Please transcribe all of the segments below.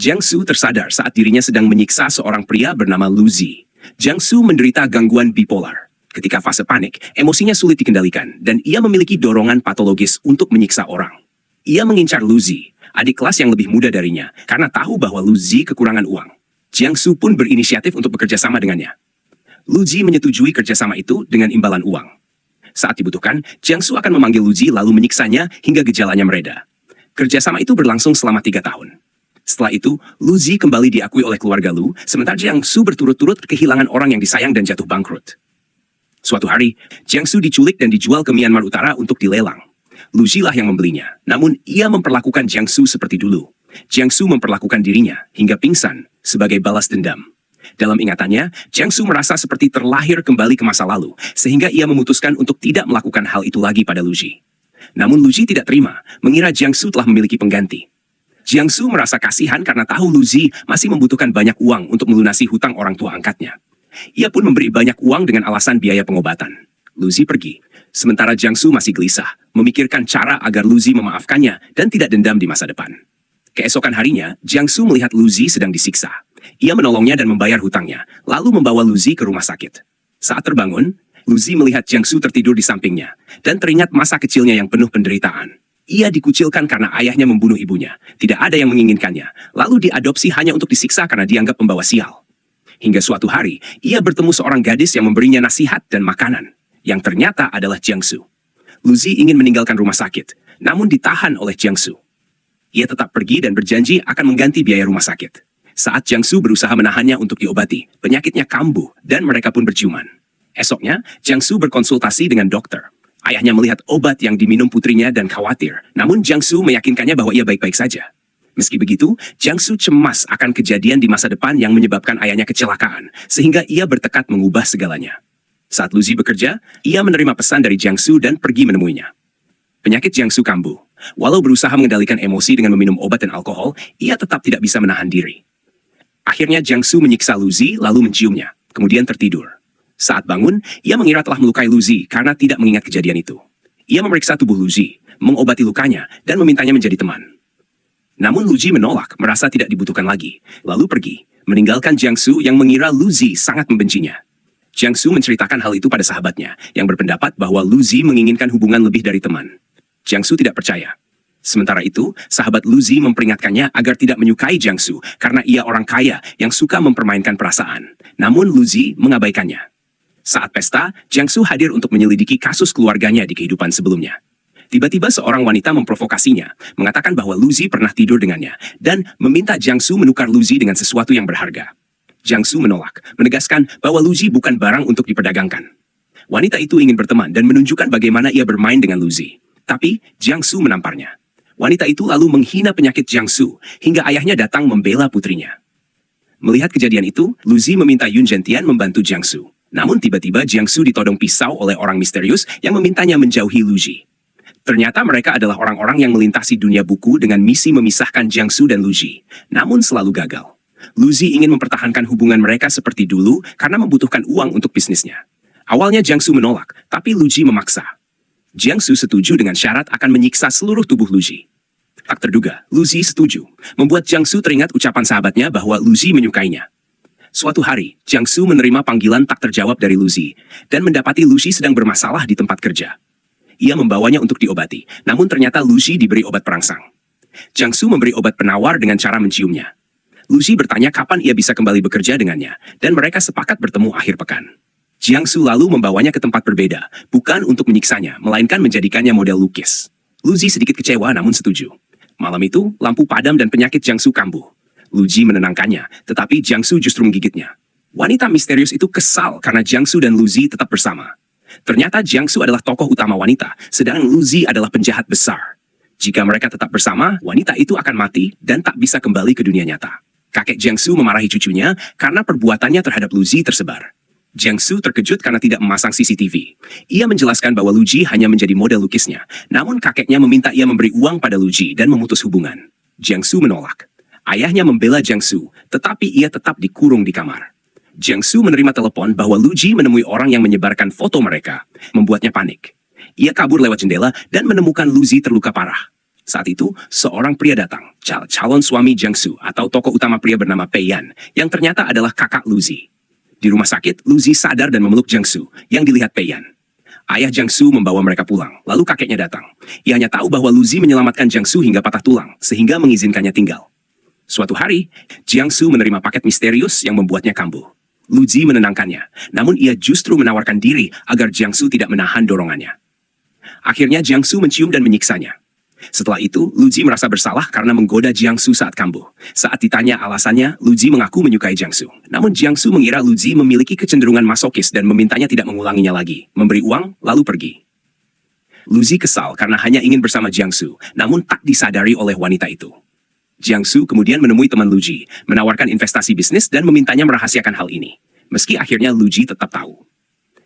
Jiang Su tersadar saat dirinya sedang menyiksa seorang pria bernama Lu Zi. Jiang Su menderita gangguan bipolar. Ketika fase panik, emosinya sulit dikendalikan dan ia memiliki dorongan patologis untuk menyiksa orang. Ia mengincar Lu Zi, adik kelas yang lebih muda darinya, karena tahu bahwa Lu Zi kekurangan uang. Jiang Su pun berinisiatif untuk bekerja sama dengannya. Lu Zi menyetujui kerjasama itu dengan imbalan uang. Saat dibutuhkan, Jiang Su akan memanggil Lu Zi lalu menyiksanya hingga gejalanya mereda. Kerjasama itu berlangsung selama 3 tahun. Setelah itu, Lu Zi kembali diakui oleh keluarga Lu, sementara Jiang Su berturut-turut kehilangan orang yang disayang dan jatuh bangkrut. Suatu hari, Jiang Su diculik dan dijual ke Myanmar Utara untuk dilelang. Lu Zi lah yang membelinya, namun ia memperlakukan Jiang Su seperti dulu. Jiang Su memperlakukan dirinya hingga pingsan sebagai balas dendam. Dalam ingatannya, Jiang Su merasa seperti terlahir kembali ke masa lalu, sehingga ia memutuskan untuk tidak melakukan hal itu lagi pada Lu Zi. Namun Lu Zi tidak terima, mengira Jiang Su telah memiliki pengganti. Jiang Su merasa kasihan karena tahu Lu Zi masih membutuhkan banyak uang untuk melunasi hutang orang tua angkatnya. Ia pun memberi banyak uang dengan alasan biaya pengobatan. Lu Zi pergi, sementara Jiang Su masih gelisah, memikirkan cara agar Lu Zi memaafkannya dan tidak dendam di masa depan. Keesokan harinya, Jiang Su melihat Lu Zi sedang disiksa. Ia menolongnya dan membayar hutangnya, lalu membawa Lu Zi ke rumah sakit. Saat terbangun, Lu Zi melihat Jiang Su tertidur di sampingnya, dan teringat masa kecilnya yang penuh penderitaan. Ia dikucilkan karena ayahnya membunuh ibunya. Tidak ada yang menginginkannya. Lalu diadopsi hanya untuk disiksa karena dianggap pembawa sial. Hingga suatu hari, ia bertemu seorang gadis yang memberinya nasihat dan makanan. Yang ternyata adalah Jiang Su. Lu Zi ingin meninggalkan rumah sakit, namun ditahan oleh Jiang Su. Ia tetap pergi dan berjanji akan mengganti biaya rumah sakit. Saat Jiang Su berusaha menahannya untuk diobati, penyakitnya kambuh dan mereka pun berciuman. Esoknya, Jiang Su berkonsultasi dengan dokter. Ayahnya melihat obat yang diminum putrinya dan khawatir, namun Jiang Su meyakinkannya bahwa ia baik-baik saja. Meski begitu, Jiang Su cemas akan kejadian di masa depan yang menyebabkan ayahnya kecelakaan, sehingga ia bertekad mengubah segalanya. Saat Lu Zi bekerja, ia menerima pesan dari Jiang Su dan pergi menemuinya. Penyakit Jiang Su kambuh. Walau berusaha mengendalikan emosi dengan meminum obat dan alkohol, ia tetap tidak bisa menahan diri. Akhirnya Jiang Su menyiksa Lu Zi lalu menciumnya, kemudian tertidur. Saat bangun, ia mengira telah melukai Lu Zi karena tidak mengingat kejadian itu. Ia memeriksa tubuh Lu Zi, mengobati lukanya, dan memintanya menjadi teman. Namun Lu Zi menolak, merasa tidak dibutuhkan lagi, lalu pergi, meninggalkan Jiang Su yang mengira Lu Zi sangat membencinya. Jiang Su menceritakan hal itu pada sahabatnya, yang berpendapat bahwa Lu Zi menginginkan hubungan lebih dari teman. Jiang Su tidak percaya. Sementara itu, sahabat Lu Zi memperingatkannya agar tidak menyukai Jiang Su karena ia orang kaya yang suka mempermainkan perasaan. Namun Lu Zi mengabaikannya. Saat pesta, Jiang Su hadir untuk menyelidiki kasus keluarganya di kehidupan sebelumnya. Tiba-tiba seorang wanita memprovokasinya, mengatakan bahwa Lu Zi pernah tidur dengannya, dan meminta Jiang Su menukar Lu Zi dengan sesuatu yang berharga. Jiang Su menolak, menegaskan bahwa Lu Zi bukan barang untuk diperdagangkan. Wanita itu ingin berteman dan menunjukkan bagaimana ia bermain dengan Lu Zi. Tapi, Jiang Su menamparnya. Wanita itu lalu menghina penyakit Jiang Su, hingga ayahnya datang membela putrinya. Melihat kejadian itu, Lu Zi meminta Yun Zhentian membantu Jiang Su. Namun tiba-tiba Jiang Su ditodong pisau oleh orang misterius yang memintanya menjauhi Lu Zi. Ternyata mereka adalah orang-orang yang melintasi dunia buku dengan misi memisahkan Jiang Su dan Lu Zi. Namun selalu gagal. Lu Zi ingin mempertahankan hubungan mereka seperti dulu karena membutuhkan uang untuk bisnisnya. Awalnya Jiang Su menolak, tapi Lu Zi memaksa. Jiang Su setuju dengan syarat akan menyiksa seluruh tubuh Lu Zi. Tak terduga, Lu Zi setuju, membuat Jiang Su teringat ucapan sahabatnya bahwa Lu Zi menyukainya. Suatu hari, Jiang Su menerima panggilan tak terjawab dari Lu Zi, dan mendapati Lu Zi sedang bermasalah di tempat kerja. Ia membawanya untuk diobati, namun ternyata Lu Zi diberi obat perangsang. Jiang Su memberi obat penawar dengan cara menciumnya. Lu Zi bertanya kapan ia bisa kembali bekerja dengannya, dan mereka sepakat bertemu akhir pekan. Jiang Su lalu membawanya ke tempat berbeda, bukan untuk menyiksanya, melainkan menjadikannya model lukis. Lu Zi sedikit kecewa namun setuju. Malam itu, lampu padam dan penyakit Jiang Su kambuh. Lu Zi menenangkannya, tetapi Jiang Su justru menggigitnya. Wanita misterius itu kesal karena Jiang Su dan Lu Zi tetap bersama. Ternyata Jiang Su adalah tokoh utama wanita, sedangkan Lu Zi adalah penjahat besar. Jika mereka tetap bersama, wanita itu akan mati dan tak bisa kembali ke dunia nyata. Kakek Jiang Su memarahi cucunya karena perbuatannya terhadap Lu Zi tersebar. Jiang Su terkejut karena tidak memasang CCTV. Ia menjelaskan bahwa Lu Zi hanya menjadi model lukisnya, namun kakeknya meminta ia memberi uang pada Lu Zi dan memutus hubungan. Jiang Su menolak. Ayahnya membela Jiang Su, tetapi ia tetap dikurung di kamar. Jiang Su menerima telepon bahwa Lu Zi menemui orang yang menyebarkan foto mereka, membuatnya panik. Ia kabur lewat jendela dan menemukan Lu Zi terluka parah. Saat itu, seorang pria datang, calon suami Jiangsu atau tokoh utama pria bernama Pei Yan, yang ternyata adalah kakak Luzi. Di rumah sakit, Luzi sadar dan memeluk Jiangsu, yang dilihat Pei Yan. Ayah Jiangsu membawa mereka pulang, lalu kakeknya datang. Ia hanya tahu bahwa Luzi menyelamatkan Jiangsu hingga patah tulang, sehingga mengizinkannya tinggal. Suatu hari, Jiangsu menerima paket misterius yang membuatnya kambuh. Luzi menenangkannya, namun ia justru menawarkan diri agar Jiangsu tidak menahan dorongannya. Akhirnya Jiangsu mencium dan menyiksanya. Setelah itu, Luzi merasa bersalah karena menggoda Jiangsu saat kambuh. Saat ditanya alasannya, Luzi mengaku menyukai Jiangsu. Namun Jiangsu mengira Luzi memiliki kecenderungan masokis dan memintanya tidak mengulanginya lagi, memberi uang, lalu pergi. Luzi kesal karena hanya ingin bersama Jiangsu, namun tak disadari oleh wanita itu. Jiangsu kemudian menemui teman Luzi, menawarkan investasi bisnis dan memintanya merahasiakan hal ini. Meski akhirnya Luzi tetap tahu.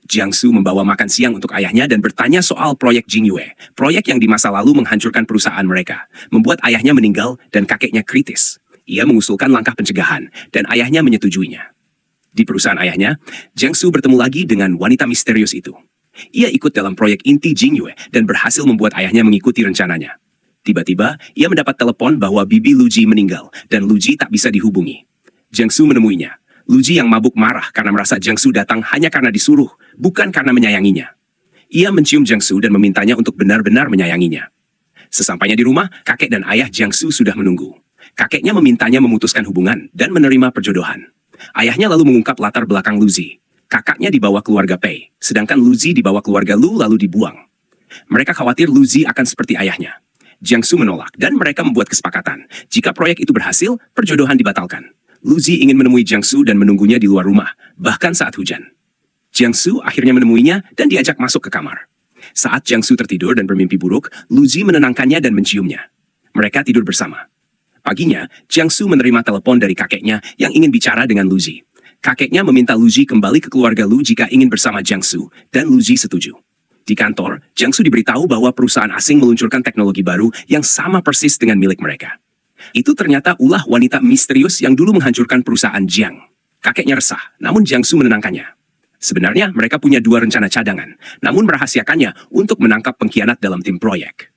Jiangsu membawa makan siang untuk ayahnya dan bertanya soal proyek Jingyue, proyek yang di masa lalu menghancurkan perusahaan mereka, membuat ayahnya meninggal dan kakeknya kritis. Ia mengusulkan langkah pencegahan, dan ayahnya menyetujuinya. Di perusahaan ayahnya, Jiangsu bertemu lagi dengan wanita misterius itu. Ia ikut dalam proyek inti Jingyue dan berhasil membuat ayahnya mengikuti rencananya. Tiba-tiba, ia mendapat telepon bahwa bibi Luzi meninggal, dan Luzi tak bisa dihubungi. Jiangsu menemuinya. Luzi yang mabuk marah karena merasa Jiangsu datang hanya karena disuruh, bukan karena menyayanginya. Ia mencium Jiangsu dan memintanya untuk benar-benar menyayanginya. Sesampainya di rumah, kakek dan ayah Jiangsu sudah menunggu. Kakeknya memintanya memutuskan hubungan dan menerima perjodohan. Ayahnya lalu mengungkap latar belakang Luzi. Kakaknya dibawa keluarga Pei, sedangkan Luzi dibawa keluarga Lu lalu dibuang. Mereka khawatir Luzi akan seperti ayahnya. Jiangsu menolak dan mereka membuat kesepakatan. Jika proyek itu berhasil, perjodohan dibatalkan. Luzi ingin menemui Jiangsu dan menunggunya di luar rumah, bahkan saat hujan. Jiangsu akhirnya menemuinya dan diajak masuk ke kamar. Saat Jiangsu tertidur dan bermimpi buruk, Luzi menenangkannya dan menciumnya. Mereka tidur bersama. Paginya, Jiangsu menerima telepon dari kakeknya yang ingin bicara dengan Luzi. Kakeknya meminta Luzi kembali ke keluarga Lu jika ingin bersama Jiangsu, dan Luzi setuju. Di kantor, Jiangsu diberitahu bahwa perusahaan asing meluncurkan teknologi baru yang sama persis dengan milik mereka. Itu ternyata ulah wanita misterius yang dulu menghancurkan perusahaan Jiang. Kakeknya resah, namun Jiangsu menenangkannya. Sebenarnya mereka punya dua rencana cadangan, namun merahasiakannya untuk menangkap pengkhianat dalam tim proyek.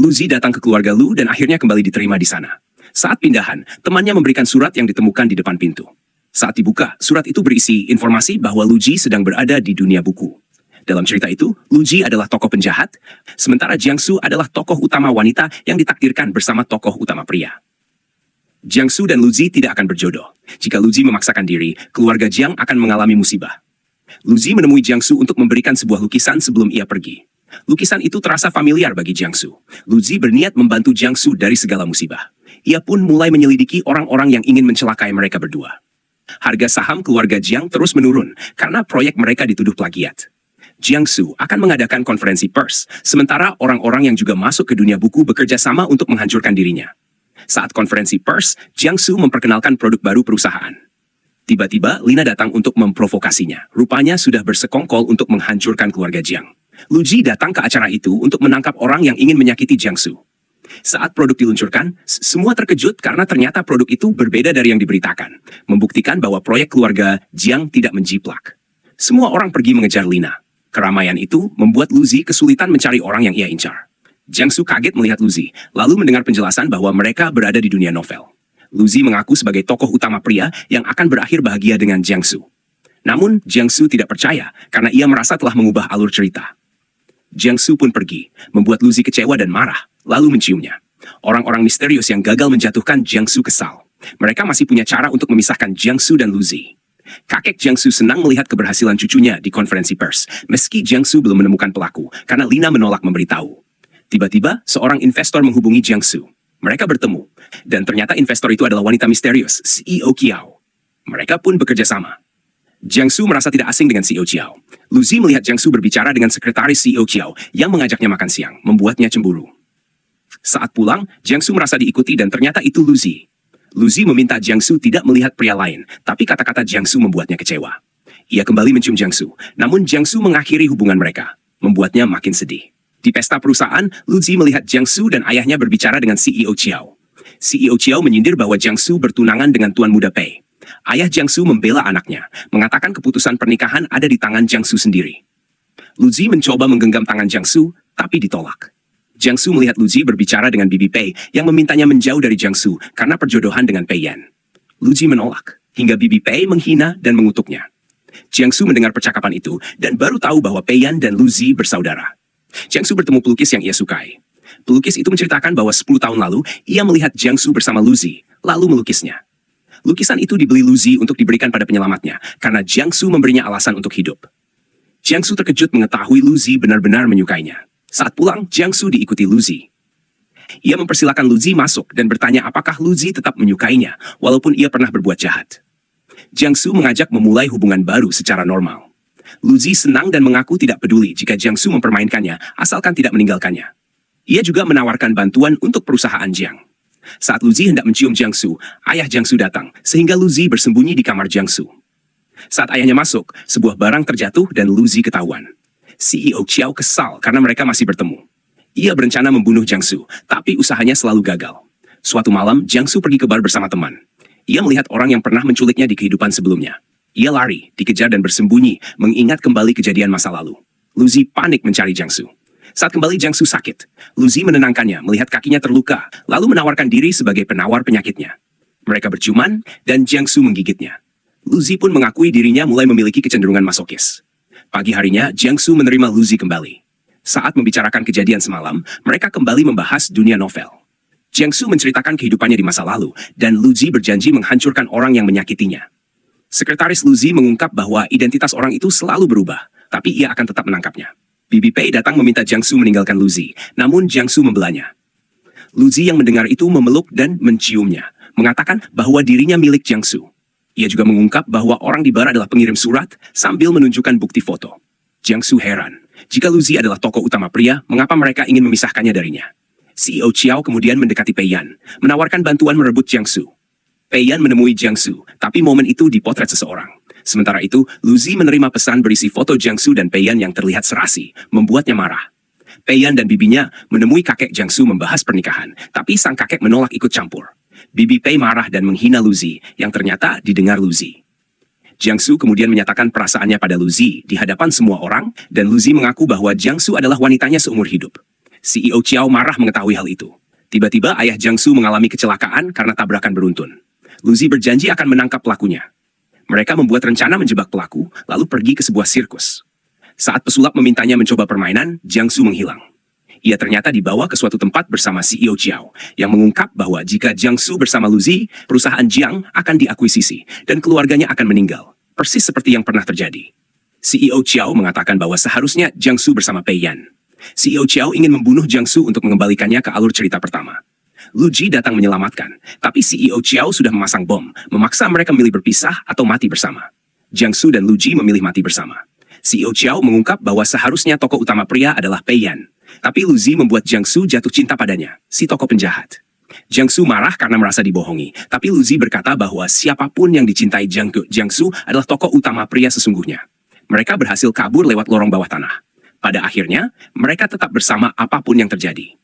Luzi datang ke keluarga Lu dan akhirnya kembali diterima di sana. Saat pindahan, temannya memberikan surat yang ditemukan di depan pintu. Saat dibuka, surat itu berisi informasi bahwa Luzi sedang berada di dunia buku. Dalam cerita itu, Luzi adalah tokoh penjahat, sementara Jiangsu adalah tokoh utama wanita yang ditakdirkan bersama tokoh utama pria. Jiangsu dan Luzi tidak akan berjodoh. Jika Luzi memaksakan diri, keluarga Jiang akan mengalami musibah. Luzi menemui Jiangsu untuk memberikan sebuah lukisan sebelum ia pergi. Lukisan itu terasa familiar bagi Jiangsu. Luzi berniat membantu Jiangsu dari segala musibah. Ia pun mulai menyelidiki orang-orang yang ingin mencelakai mereka berdua. Harga saham keluarga Jiang terus menurun karena proyek mereka dituduh plagiat. Jiangsu akan mengadakan konferensi pers, sementara orang-orang yang juga masuk ke dunia buku bekerja sama untuk menghancurkan dirinya. Saat konferensi pers, Jiangsu memperkenalkan produk baru perusahaan. Tiba-tiba, Lina datang untuk memprovokasinya. Rupanya sudah bersekongkol untuk menghancurkan keluarga Jiang. Luzi datang ke acara itu untuk menangkap orang yang ingin menyakiti Jiangsu. Saat produk diluncurkan, semua terkejut karena ternyata produk itu berbeda dari yang diberitakan, membuktikan bahwa proyek keluarga Jiang tidak menjiplak. Semua orang pergi mengejar Lina. Keramaian itu membuat Luzi kesulitan mencari orang yang ia incar. Jiangsu kaget melihat Luzi, lalu mendengar penjelasan bahwa mereka berada di dunia novel. Luzi mengaku sebagai tokoh utama pria yang akan berakhir bahagia dengan Jiangsu. Namun, Jiangsu tidak percaya karena ia merasa telah mengubah alur cerita. Jiangsu pun pergi, membuat Luzi kecewa dan marah, lalu menciumnya. Orang-orang misterius yang gagal menjatuhkan Jiangsu kesal. Mereka masih punya cara untuk memisahkan Jiangsu dan Luzi. Kakek Jiangsu senang melihat keberhasilan cucunya di konferensi pers, meski Jiangsu belum menemukan pelaku, karena Lina menolak memberitahu. Tiba-tiba, seorang investor menghubungi Jiangsu. Mereka bertemu, dan ternyata investor itu adalah wanita misterius, CEO Qiao. Mereka pun bekerja sama. Jiangsu merasa tidak asing dengan CEO Qiao. Luzi melihat Jiangsu berbicara dengan sekretaris CEO Qiao yang mengajaknya makan siang, membuatnya cemburu. Saat pulang, Jiangsu merasa diikuti dan ternyata itu Luzi. Luzi meminta Jiangsu tidak melihat pria lain, tapi kata-kata Jiangsu membuatnya kecewa. Ia kembali mencium Jiangsu, namun Jiangsu mengakhiri hubungan mereka, membuatnya makin sedih. Di pesta perusahaan, Luzi melihat Jiangsu dan ayahnya berbicara dengan CEO Qiao. CEO Qiao menyindir bahwa Jiangsu bertunangan dengan tuan muda Pei. Ayah Jiangsu membela anaknya, mengatakan keputusan pernikahan ada di tangan Jiangsu sendiri. Luzi mencoba menggenggam tangan Jiangsu, tapi ditolak. Jiangsu melihat Luzi berbicara dengan Bibi Pei yang memintanya menjauh dari Jiangsu karena perjodohan dengan Pei Yan. Luzi menolak, hingga Bibi Pei menghina dan mengutuknya. Jiangsu mendengar percakapan itu dan baru tahu bahwa Pei Yan dan Luzi bersaudara. Jiangsu bertemu pelukis yang ia sukai. Pelukis itu menceritakan bahwa 10 tahun lalu ia melihat Jiangsu bersama Luzi, lalu melukisnya. Lukisan itu dibeli Luzi untuk diberikan pada penyelamatnya karena Jiangsu memberinya alasan untuk hidup. Jiangsu terkejut mengetahui Luzi benar-benar menyukainya. Saat pulang, Jiangsu diikuti Luzi. Ia mempersilakan Luzi masuk dan bertanya apakah Luzi tetap menyukainya, walaupun ia pernah berbuat jahat. Jiangsu mengajak memulai hubungan baru secara normal. Luzi senang dan mengaku tidak peduli jika Jiangsu mempermainkannya, asalkan tidak meninggalkannya. Ia juga menawarkan bantuan untuk perusahaan Jiang. Saat Luzi hendak mencium Jiangsu, ayah Jiangsu datang, sehingga Luzi bersembunyi di kamar Jiangsu. Saat ayahnya masuk, sebuah barang terjatuh dan Luzi ketahuan. CEO Qiao kesal karena mereka masih bertemu. Ia berencana membunuh Jiangsu, tapi usahanya selalu gagal. Suatu malam, Jiangsu pergi ke bar bersama teman. Ia melihat orang yang pernah menculiknya di kehidupan sebelumnya. Ia lari, dikejar dan bersembunyi, mengingat kembali kejadian masa lalu. Luzi panik mencari Jiangsu. Saat kembali Jiangsu sakit, Luzi menenangkannya melihat kakinya terluka, lalu menawarkan diri sebagai penawar penyakitnya. Mereka berciuman, dan Jiangsu menggigitnya. Luzi pun mengakui dirinya mulai memiliki kecenderungan masokis. Pagi harinya, Jiangsu menerima Luzi kembali. Saat membicarakan kejadian semalam, mereka kembali membahas dunia novel. Jiangsu menceritakan kehidupannya di masa lalu, dan Luzi berjanji menghancurkan orang yang menyakitinya. Sekretaris Luzi mengungkap bahwa identitas orang itu selalu berubah, tapi ia akan tetap menangkapnya. Bibi Pei datang meminta Jiangsu meninggalkan Luzi, namun Jiangsu membelanya. Luzi yang mendengar itu memeluk dan menciumnya, mengatakan bahwa dirinya milik Jiangsu. Ia juga mengungkap bahwa orang di bar adalah pengirim surat sambil menunjukkan bukti foto. Jiangsu heran. Jika Luzi adalah tokoh utama pria, mengapa mereka ingin memisahkannya darinya? CEO Qiao kemudian mendekati Pei Yan, menawarkan bantuan merebut Jiangsu. Pei Yan menemui Jiangsu, tapi momen itu dipotret seseorang. Sementara itu, Luzi menerima pesan berisi foto Jiangsu dan Pei Yan yang terlihat serasi, membuatnya marah. Pei Yan dan bibinya menemui kakek Jiangsu membahas pernikahan, tapi sang kakek menolak ikut campur. Bibi Pei marah dan menghina Luzi, yang ternyata didengar Luzi. Jiangsu kemudian menyatakan perasaannya pada Luzi di hadapan semua orang, dan Luzi mengaku bahwa Jiangsu adalah wanitanya seumur hidup. CEO Qiao marah mengetahui hal itu. Tiba-tiba ayah Jiangsu mengalami kecelakaan karena tabrakan beruntun. Luzi berjanji akan menangkap pelakunya. Mereka membuat rencana menjebak pelaku, lalu pergi ke sebuah sirkus. Saat pesulap memintanya mencoba permainan, Jiangsu menghilang. Ia ternyata dibawa ke suatu tempat bersama CEO Qiao, yang mengungkap bahwa jika Jiangsu bersama Luzi, perusahaan Jiang akan diakuisisi, dan keluarganya akan meninggal, persis seperti yang pernah terjadi. CEO Qiao mengatakan bahwa seharusnya Jiangsu bersama Pei Yan. CEO Qiao ingin membunuh Jiangsu untuk mengembalikannya ke alur cerita pertama. Luzi datang menyelamatkan, tapi CEO Qiao sudah memasang bom, memaksa mereka memilih berpisah atau mati bersama. Jiangsu dan Luzi memilih mati bersama. CEO Qiao mengungkap bahwa seharusnya tokoh utama pria adalah Pei Yan. Tapi Luzi membuat Jiangsu jatuh cinta padanya, si tokoh penjahat. Jiangsu marah karena merasa dibohongi, tapi Luzi berkata bahwa siapapun yang dicintai Jiangsu adalah tokoh utama pria sesungguhnya. Mereka berhasil kabur lewat lorong bawah tanah. Pada akhirnya, mereka tetap bersama apapun yang terjadi.